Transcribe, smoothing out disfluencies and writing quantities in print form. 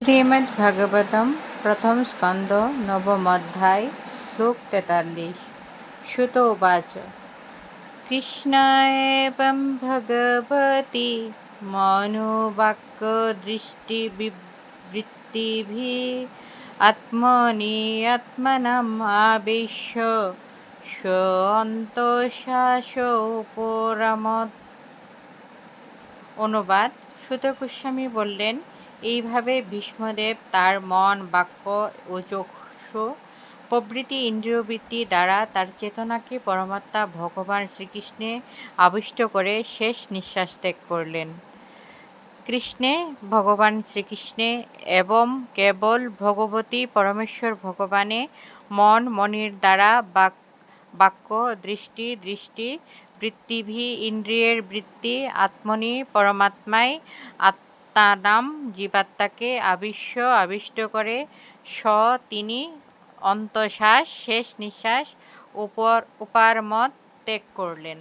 শ্রীমদ্ভাগবতম প্রথম স্কন্দ নবমোধ্যায় শ্লোক 43। সুত উবাচ কৃষ্ণায়েবং ভগবতি মনোবাক্যদৃষ্টিবিবৃত্তিভিः আত্মনি আত্মনম আবেশ্য স্বন্তশাসোপরমত। অনুবাদ: সুত গোস্বামী বললেন, এইভাবে ভীষ্মদেব তার মন, বাক্য ও চক্ষু প্রভৃতি ইন্দ্রিয়বৃত্তি দ্বারা তার চেতনাকে পরমাত্মা ভগবান শ্রীকৃষ্ণে আবিষ্ট করে শেষ নিঃশ্বাস ত্যাগ করলেন। কৃষ্ণে, ভগবান শ্রীকৃষ্ণে এবং কেবল ভগবতী পরমেশ্বর ভগবানে মন, মনের দ্বারা বাক্য, দৃষ্টি, দৃষ্টি বৃত্তিভি ইন্দ্রিয়ের বৃত্তি, আত্মনি পরমাত্মায় আত্মানাম জীবাত্মাকে আবিষ্ট করে তিনি অন্তঃশ্বাস শেষ নিঃশ্বাস উপারমত ত্যাগ করলেন।